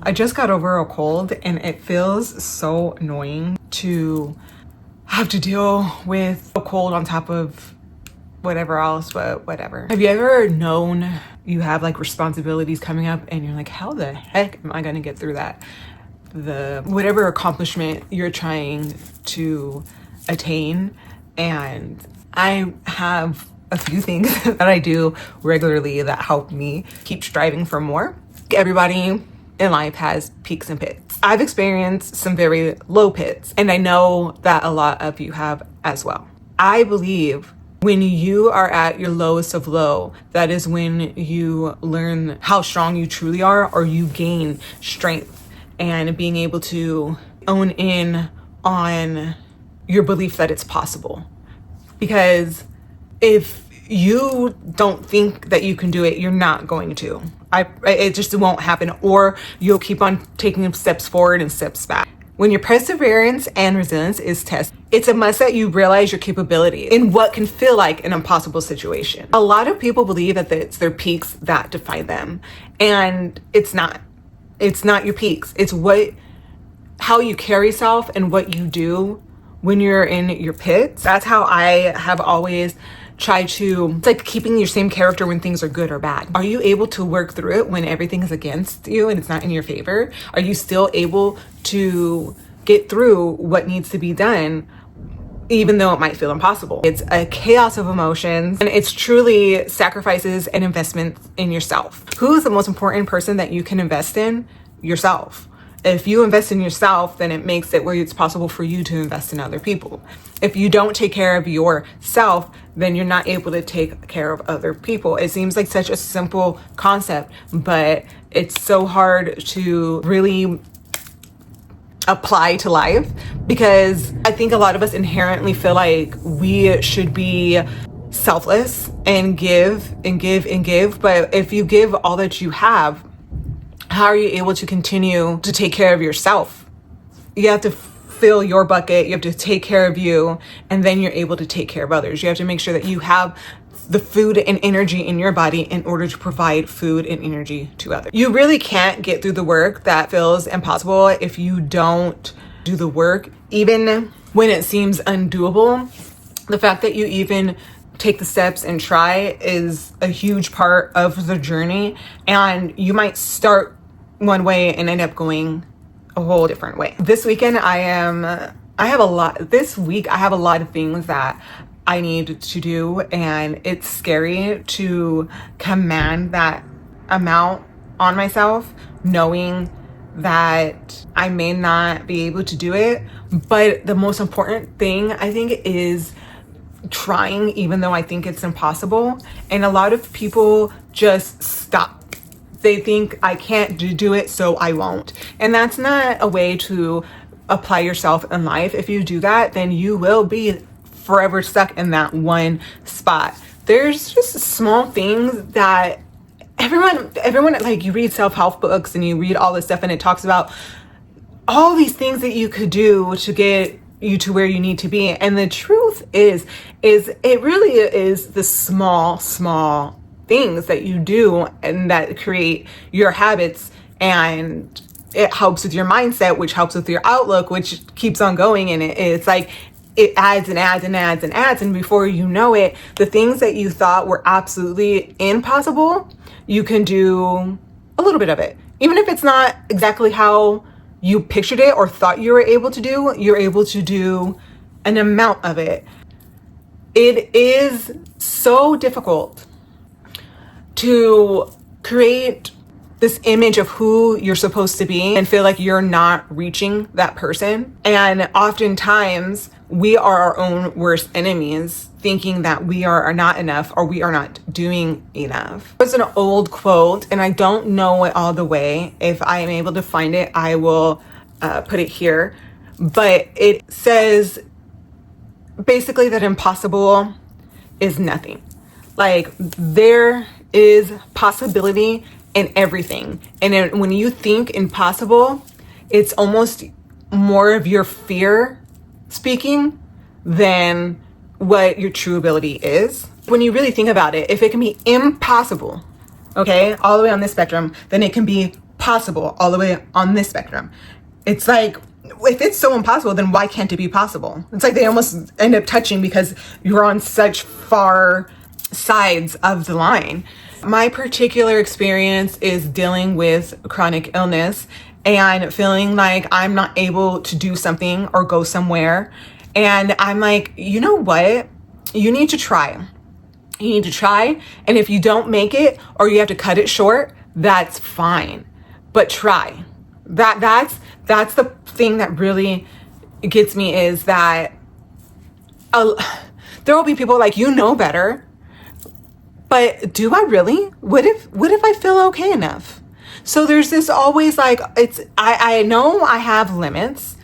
I just got over a cold and it feels so annoying to have to deal with a cold on top of whatever else, but whatever. Have you ever known you have like responsibilities coming up and you're like, how the heck am I gonna get through that? Whatever accomplishment you're trying to attain. And I have a few things that I do regularly that help me keep striving for more. Everybody in life has peaks and pits. I've experienced some very low pits, and I know that a lot of you have as well. I believe when you are at your lowest of low, that is when you learn how strong you truly are, or you gain strength and being able to own in on your belief that it's possible. Because if you don't think that you can do it, you're not going to. It just won't happen, or you'll keep on taking steps forward and steps back. When your perseverance and resilience is tested, it's a must that you realize your capability in what can feel like an impossible situation. A lot of people believe that it's their peaks that define them, and it's not. It's not your peaks. It's how you carry yourself and what you do when you're in your pits. That's how I have always tried to, it's like keeping your same character when things are good or bad. Are you able to work through it when everything is against you and it's not in your favor? Are you still able to get through what needs to be done, even though it might feel impossible? It's a chaos of emotions, and it's truly sacrifices and investments in yourself. Who is the most important person that you can invest in? Yourself. If you invest in yourself, then it makes it where it's possible for you to invest in other people. If you don't take care of yourself, then you're not able to take care of other people. It seems like such a simple concept, but it's so hard to really apply to life, because I think a lot of us inherently feel like we should be selfless and give and give and give. But if you give all that you have, how are you able to continue to take care of yourself? You have to fill your bucket, you have to take care of you, and then you're able to take care of others. You have to make sure that you have the food and energy in your body in order to provide food and energy to others. You really can't get through the work that feels impossible if you don't do the work, even when it seems undoable. The fact that you even take the steps and try is a huge part of the journey, and you might start one way and end up going a whole different way. This weekend I have a lot of things that I need to do, and it's scary to command that amount on myself, knowing that I may not be able to do it. But the most important thing, I think, is trying, even though I think it's impossible. And a lot of people just stop. They think, I can't do it, so I won't. And that's not a way to apply yourself in life. If you do that, then you will be forever stuck in that one spot. There's just small things that everyone, like, you read self-help books and you read all this stuff, and it talks about all these things that you could do to get you to where you need to be. And the truth is it really is the small things that you do and that create your habits, and it helps with your mindset, which helps with your outlook, which keeps on going. And it's like it adds and adds and adds and adds, and before you know it, the things that you thought were absolutely impossible, you can do a little bit of it. Even if it's not exactly how you pictured it or thought you were able to do, you're able to do an amount of it. It is so difficult to create this image of who you're supposed to be and feel like you're not reaching that person. And oftentimes we are our own worst enemies, thinking that we are not enough or we are not doing enough. There's an old quote, and I don't know it all the way. If I am able to find it, I will put it here. But it says basically that impossible is nothing. Like, there is possibility in everything. And when you think impossible, it's almost more of your fear speaking than what your true ability is. When you really think about it, if it can be impossible, okay, all the way on this spectrum, then it can be possible all the way on this spectrum. It's like, if it's so impossible, then why can't it be possible? It's like they almost end up touching because you're on such far sides of the line. My particular experience is dealing with chronic illness and feeling like I'm not able to do something or go somewhere. And I'm like, you know what? You need to try. You need to try. And if you don't make it or you have to cut it short, that's fine. But try. That's the thing that really gets me, is that there will be people like, you know better. But do I really? What if I feel okay enough? So there's this always like, I know I have limits,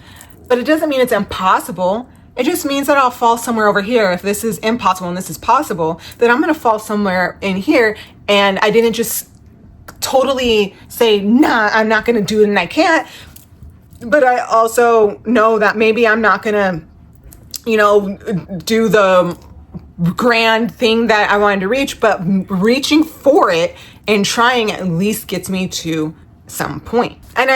but it doesn't mean it's impossible. It just means that I'll fall somewhere over here. If this is impossible and this is possible, then I'm going to fall somewhere in here. And I didn't just totally say, nah, I'm not going to do it and I can't. But I also know that maybe I'm not going to, do the grand thing that I wanted to reach, but reaching for it and trying at least gets me to some point. And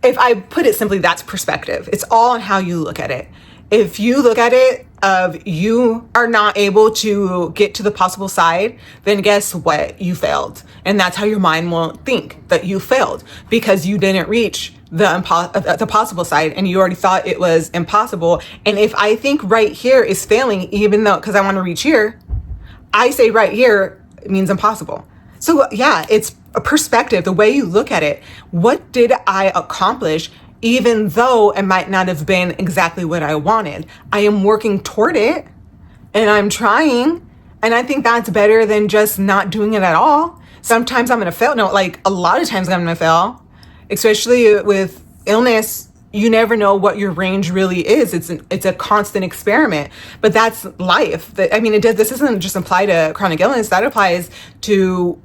if I put it simply, that's perspective. It's all on how you look at it. If you look at it of you are not able to get to the possible side, then guess what? You failed. And that's how your mind will think, that you failed because you didn't reach the possible side and you already thought it was impossible. And if I think right here is failing, even though, because I want to reach here, I say right here means impossible. So yeah, it's a perspective, the way you look at it. What did I accomplish? Even though it might not have been exactly what I wanted, I am working toward it and I'm trying. And I think that's better than just not doing it at all. Sometimes I'm going to fail. No, like a lot of times I'm going to fail, especially with illness. You never know what your range really is. It's a constant experiment, but that's life. This doesn't just apply to chronic illness. That applies to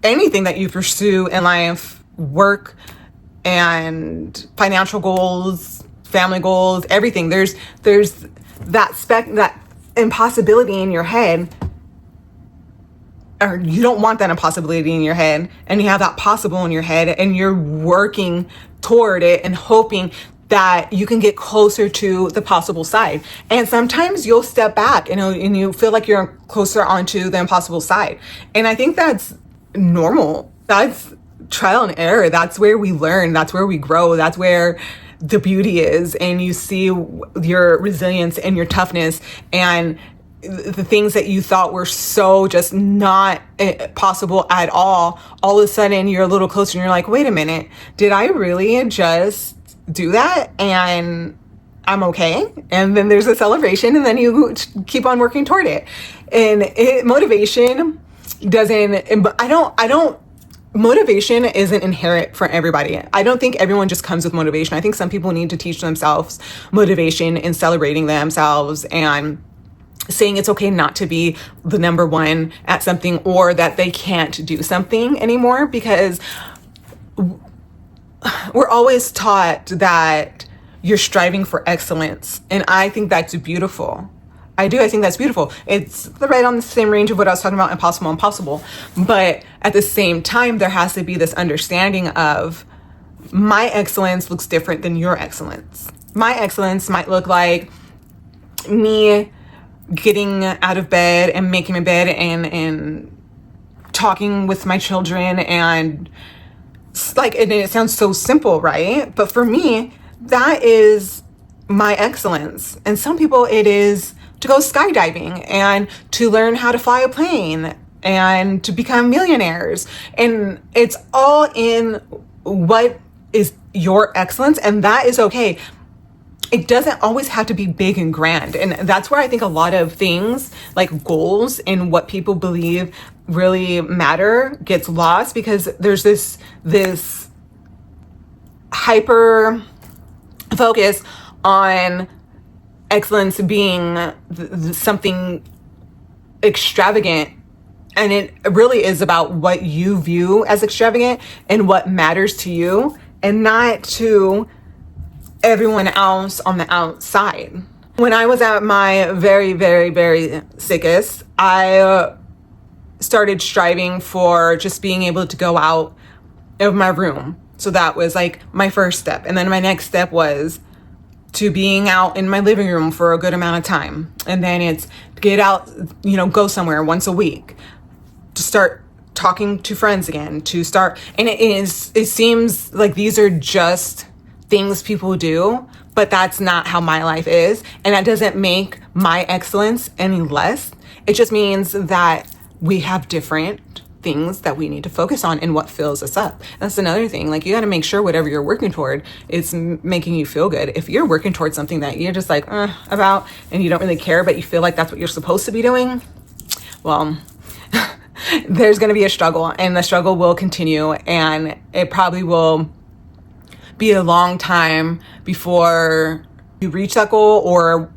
anything that you pursue in life, work, and financial goals, family goals, everything. There's that impossibility in your head, or you don't want that impossibility in your head, and you have that possible in your head, and you're working toward it and hoping that you can get closer to the possible side. And sometimes you'll step back, and you feel like you're closer onto the impossible side. And I think that's normal. That's trial and error. That's where we learn. That's where we grow. That's where the beauty is. And you see your resilience and your toughness and the things that you thought were so just not possible at all of a sudden you're a little closer and you're like, wait a minute, did I really just do that? And I'm okay. And then there's a celebration and then you keep on working toward it. And motivation motivation isn't inherent for everybody. I don't think everyone just comes with motivation. I think some people need to teach themselves motivation and celebrating themselves and saying it's okay not to be the number one at something or that they can't do something anymore, because we're always taught that you're striving for excellence. And I think that's beautiful. I think that's beautiful. It's right on the same range of what I was talking about, impossible. But at the same time, there has to be this understanding of my excellence looks different than your excellence. My excellence might look like me getting out of bed and making my bed and talking with my children and it sounds so simple, right? But for me, that is my excellence. And some people, it is to go skydiving and to learn how to fly a plane and to become millionaires. And it's all in what is your excellence, and that is okay. It doesn't always have to be big and grand. And that's where I think a lot of things like goals and what people believe really matter gets lost, because there's this hyper focus on excellence being something extravagant. And it really is about what you view as extravagant and what matters to you, and not to everyone else on the outside. When I was at my very, very, very sickest, I started striving for just being able to go out of my room So that was like my first step. And then my next step was to being out in my living room for a good amount of time. And then it's get out, go somewhere once a week, to start talking to friends again, to start. And it seems like these are just things people do, but that's not how my life is. And that doesn't make my excellence any less. It just means that we have different things that we need to focus on and what fills us up. That's another thing. Like, you got to make sure whatever you're working toward is making you feel good. If you're working towards something that you're just like about, and you don't really care, but you feel like that's what you're supposed to be doing, well, there's going to be a struggle, and the struggle will continue, and it probably will be a long time before you reach that goal, or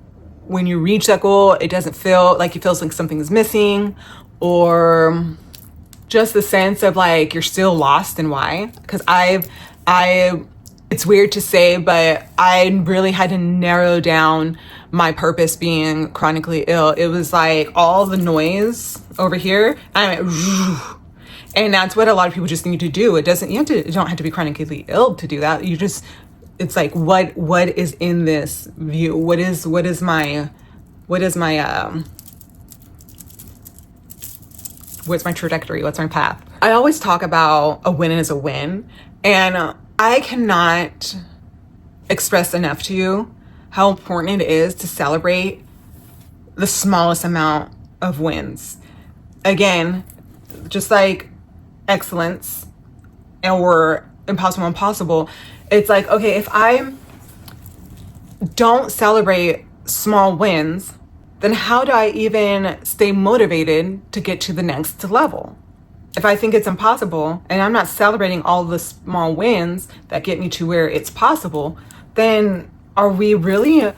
when you reach that goal, it doesn't feel like, it feels like something is missing, or just the sense of like you're still lost and why. Because it's weird to say, but I really had to narrow down my purpose being chronically ill. It was like all the noise over here, and that's what a lot of people just need to do. You don't have to be chronically ill to do that. It's like, what is in this view? What's my trajectory? What's my path? I always talk about a win is a win. And I cannot express enough to you how important it is to celebrate the smallest amount of wins. Again, just like excellence or impossible, it's like, okay, if I don't celebrate small wins, then how do I even stay motivated to get to the next level? If I think it's impossible and I'm not celebrating all the small wins that get me to where it's possible, then are we really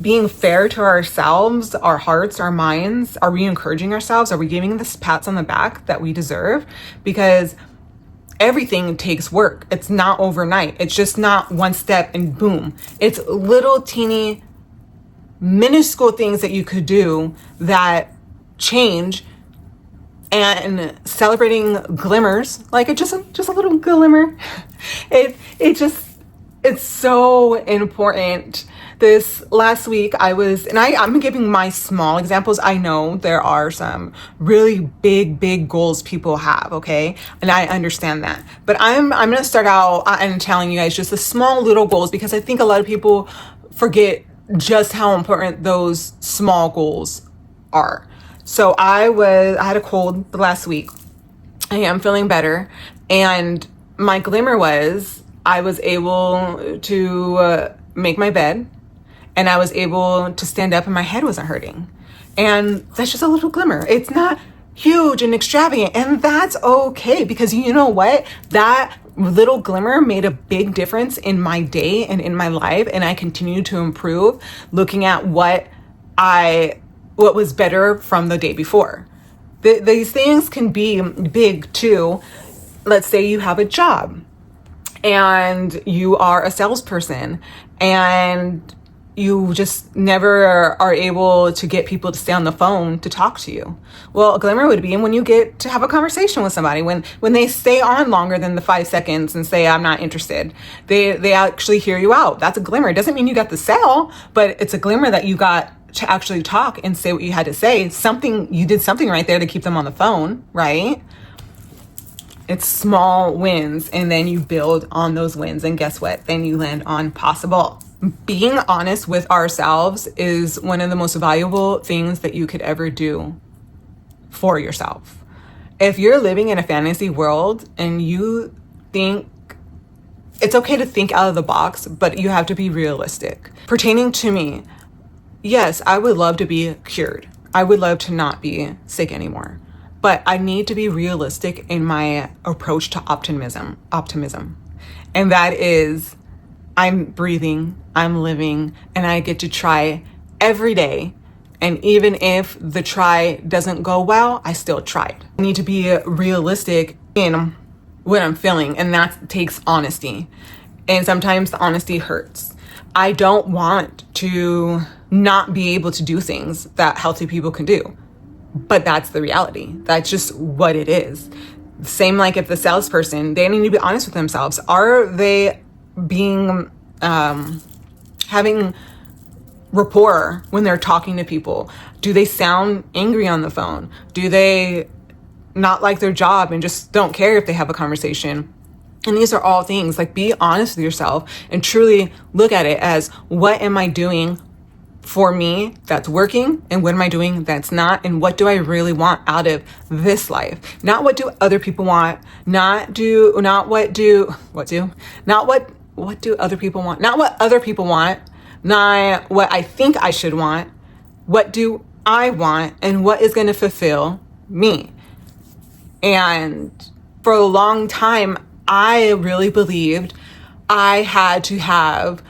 being fair to ourselves, our hearts, our minds? Are we encouraging ourselves? Are we giving the pats on the back that we deserve? Because everything takes work. It's not overnight. It's just not one step and boom. It's little teeny minuscule things that you could do that change, and celebrating glimmers, like just a little glimmer. It's so important. This last week I'm giving my small examples. I know there are some really big goals people have, okay? And I understand that. But I'm going to start out and telling you guys just the small little goals, because I think a lot of people forget just how important those small goals are. So I had a cold the last week. I am feeling better. And my glimmer was I was able to make my bed, and I was able to stand up and my head wasn't hurting. And that's just a little glimmer. It's not huge and extravagant, and that's okay, because you know what? That little glimmer made a big difference in my day and in my life, and I continue to improve looking at what was better from the day before. These things can be big too. Let's say you have a job and you are a salesperson and you just never are able to get people to stay on the phone to talk to you. Well, a glimmer would be when you get to have a conversation with somebody, when they stay on longer than the 5 seconds and say, I'm not interested. They actually hear you out. That's a glimmer. It doesn't mean you got the sale, but it's a glimmer that you got to actually talk and say what you had to say. You did something right there to keep them on the phone, right? It's small wins, and then you build on those wins, and guess what? Then you land on possible. Being honest with ourselves is one of the most valuable things that you could ever do for yourself. If you're living in a fantasy world and you think it's okay to think out of the box, but you have to be realistic. Pertaining to me, yes, I would love to be cured. I would love to not be sick anymore. But I need to be realistic in my approach to optimism. And that is, I'm breathing, I'm living, and I get to try every day. And even if the try doesn't go well, I still tried. I need to be realistic in what I'm feeling, and that takes honesty. And sometimes the honesty hurts. I don't want to not be able to do things that healthy people can do. But that's the reality. That's just what it is. Same like if the salesperson, they need to be honest with themselves. Are they being, having rapport when they're talking to people? Do they sound angry on the phone? Do they not like their job and just don't care if they have a conversation? And these are all things, like, be honest with yourself and truly look at it as, what am I doing for me that's working, and what am I doing that's not, and what do I really want out of this life? Not what do other people want, not what do other people want, not what other people want, not what I think I should want. What do I want, and what is going to fulfill me? And for a long time, I really believed I had to have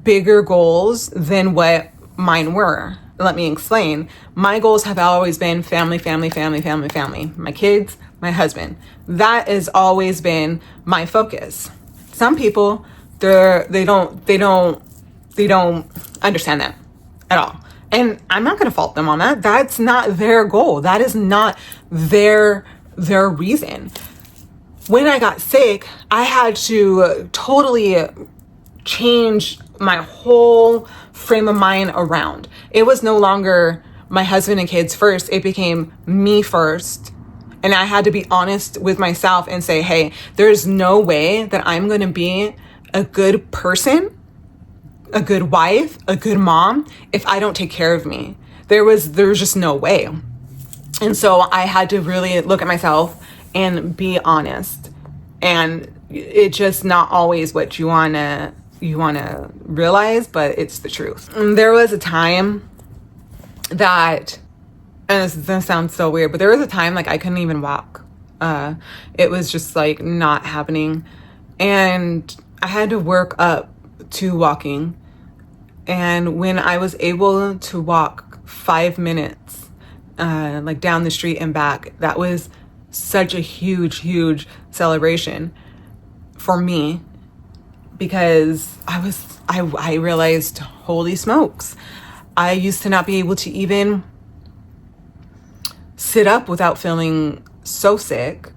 bigger goals than what mine were. Let me explain. My goals have always been family, family, family, family, family. My kids, my husband. That has always been my focus. Some people, they don't understand that at all. And I'm not going to fault them on that. That's not their goal. That is not their reason. When I got sick, I had to totally change my whole frame of mind around. It was no longer my husband and kids first. It became me first. And I had to be honest with myself and say, hey, there's no way that I'm going to be a good person, a good wife, a good mom, if I don't take care of me. There was just no way. And so I had to really look at myself and be honest. And it's just not always what you want to realize, but it's the truth. And there was a time that, and this sounds so weird, but there was a time like I couldn't even walk. It was just like not happening. And I had to work up to walking. And when I was able to walk 5 minutes, like down the street and back, that was such a huge celebration for me, because I realized, holy smokes, I used to not be able to even sit up without feeling so sick,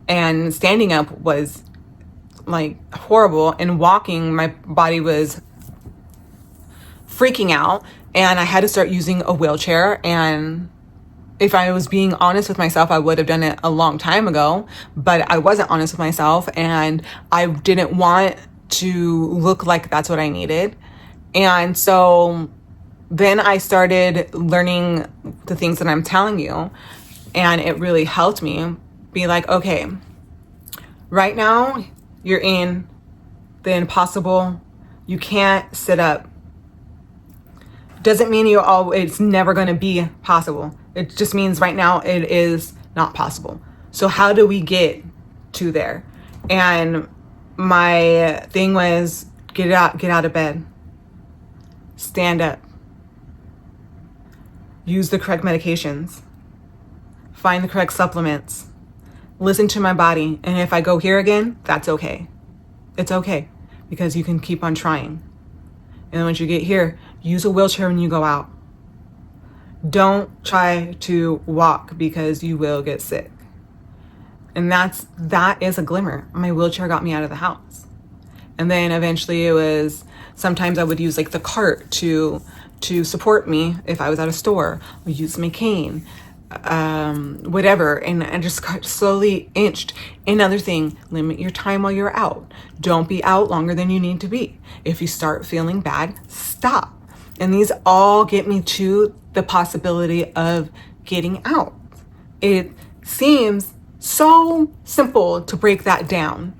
and standing up was like horrible, and walking, my body was freaking out, and I had to start using a wheelchair. And if I was being honest with myself, I would have done it a long time ago, but I wasn't honest with myself, and I didn't want to look like that's what I needed. And so then I started learning the things that I'm telling you, and it really helped me be like, okay, right now you're in the impossible. You can't sit up. Doesn't mean it's never going to be possible. It just means right now it is not possible. So how do we get to there? And my thing was, get out of bed, stand up, use the correct medications, find the correct supplements, listen to my body. And if I go here again, that's okay. It's okay, because you can keep on trying. And then once you get here, use a wheelchair when you go out. Don't try to walk, because you will get sick. And that is a glimmer. My wheelchair got me out of the house. And then eventually it was, sometimes I would use like the cart to support me if I was at a store. I would use my cane, whatever. And I just got slowly inched. Another thing, limit your time while you're out. Don't be out longer than you need to be. If you start feeling bad, stop. And these all get me to the possibility of getting out. It seems so simple to break that down,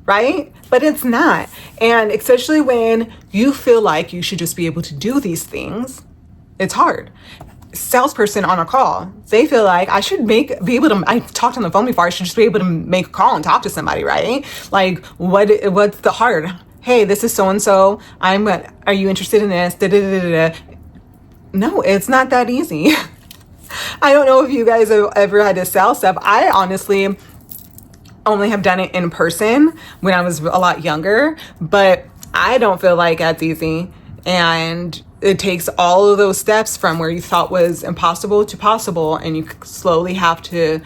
right? But it's not. And especially when you feel like you should just be able to do these things, it's hard. Salesperson on a call, they feel like I should be able to, I talked on the phone before, I should just be able to make a call and talk to somebody, right? Like, what's the hard? Hey, this is so-and-so. Are you interested in this? Da-da-da-da-da. No, it's not that easy. I don't know if you guys have ever had to sell stuff. I honestly only have done it in person when I was a lot younger, but I don't feel like that's easy. And it takes all of those steps from where you thought was impossible to possible, and you slowly have to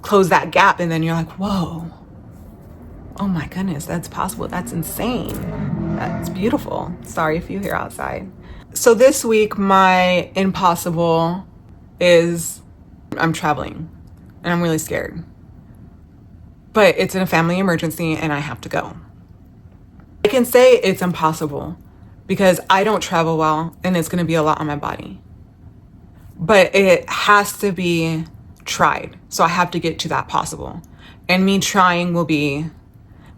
close that gap, and then you're like, whoa, oh my goodness, that's possible. That's insane. That's beautiful. Sorry if you hear outside. So this week, my impossible is I'm traveling and I'm really scared. But it's in a family emergency and I have to go. I can say it's impossible because I don't travel well and it's gonna be a lot on my body. But it has to be tried. So I have to get to that possible. And me trying will be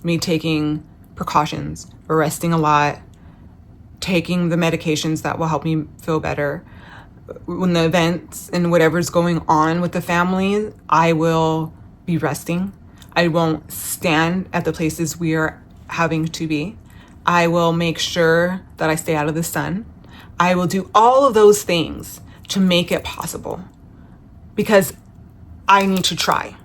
me taking precautions, resting a lot, taking the medications that will help me feel better. When the events and whatever's going on with the family, I will be resting. I won't stand at the places we are having to be. I will make sure that I stay out of the sun. I will do all of those things to make it possible because I need to try.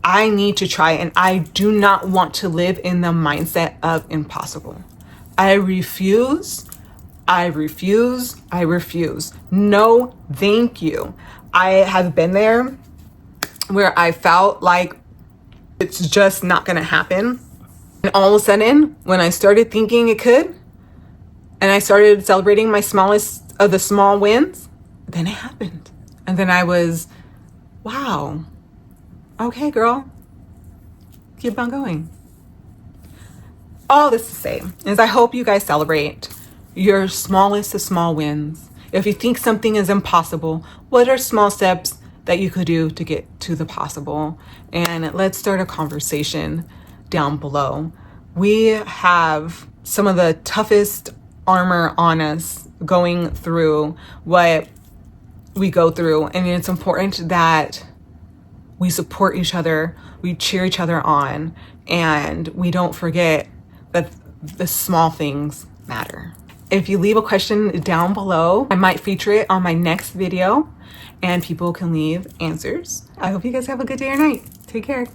I need to try, and I do not want to live in the mindset of impossible. I refuse. I refuse. I refuse. No, thank you. I have been there where I felt like it's just not going to happen. And all of a sudden, when I started thinking it could, and I started celebrating my smallest of the small wins, then it happened. And then I was, wow, okay, girl, keep on going. All this to say is I hope you guys celebrate your smallest of small wins. If you think something is impossible, what are small steps that you could do to get to the possible? And let's start a conversation down below. We have some of the toughest armor on us going through what we go through. And it's important that we support each other, we cheer each other on, and we don't forget that the small things matter. If you leave a question down below, I might feature it on my next video and people can leave answers. I hope you guys have a good day or night. Take care.